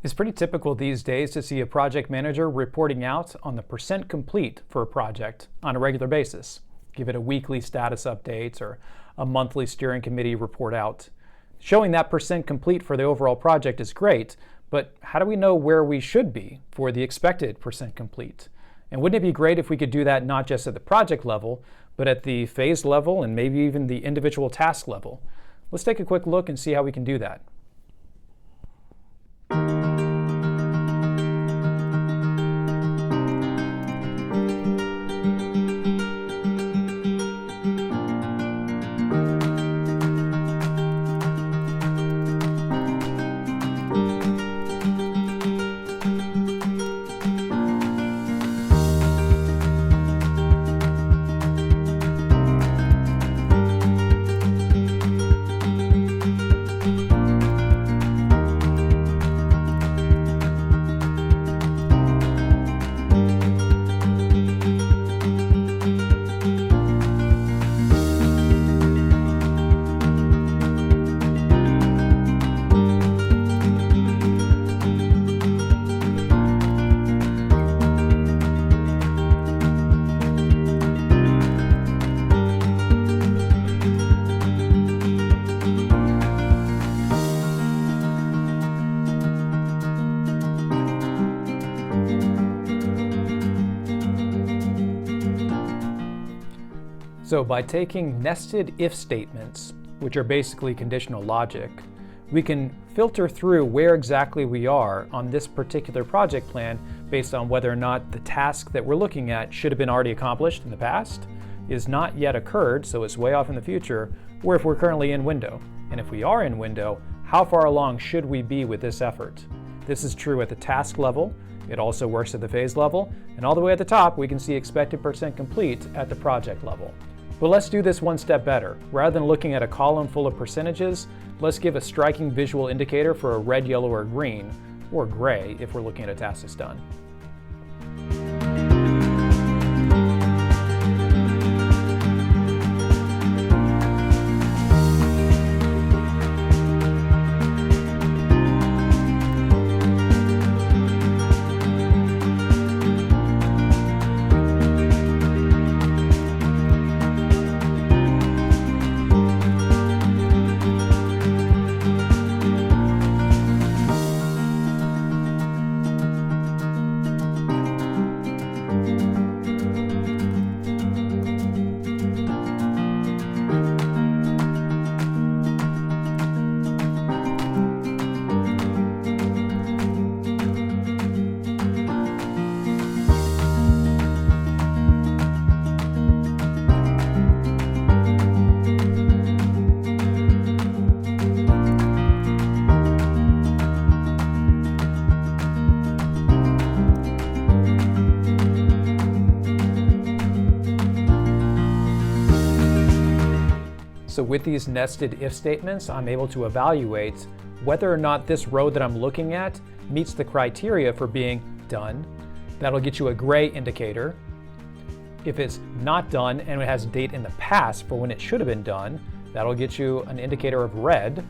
It's pretty typical these days to see a project manager reporting out on the percent complete for a project on a regular basis. Give it a weekly status update or a monthly steering committee report out. Showing that percent complete for the overall project is great, but how do we know where we should be for the expected percent complete? And wouldn't it be great if we could do that not just at the project level, but at the phase level and maybe even the individual task level? Let's take a quick look and see how we can do that. So by taking nested if statements, which are basically conditional logic, we can filter through where exactly we are on this particular project plan based on whether or not the task that we're looking at should have been already accomplished in the past, is not yet occurred, so it's way off in the future, or if we're currently in window. And if we are in window, how far along should we be with this effort? This is true at the task level. It also works at the phase level, and all the way at the top, we can see expected percent complete at the project level. But let's do this one step better. Rather than looking at a column full of percentages, let's give a striking visual indicator for a red, yellow, or green, or gray if we're looking at a task that's done. So with these nested if statements, I'm able to evaluate whether or not this row that I'm looking at meets the criteria for being done. That'll get you a gray indicator. If it's not done and it has a date in the past for when it should have been done, that'll get you an indicator of red.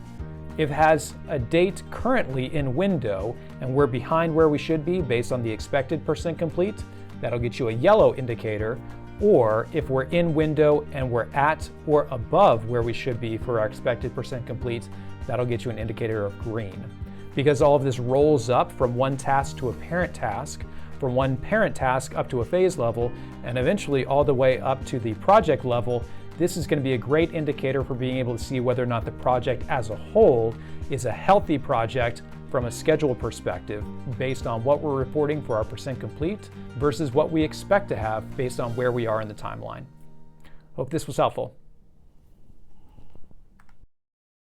If it has a date currently in window and we're behind where we should be based on the expected percent complete, that'll get you a yellow indicator. Or if we're in window and we're at or above where we should be for our expected percent complete, that'll get you an indicator of green. Because all of this rolls up from one task to a parent task, from one parent task up to a phase level, and eventually all the way up to the project level, this is going to be a great indicator for being able to see whether or not the project as a whole is a healthy project from a schedule perspective based on what we're reporting for our percent complete versus what we expect to have based on where we are in the timeline. Hope this was helpful.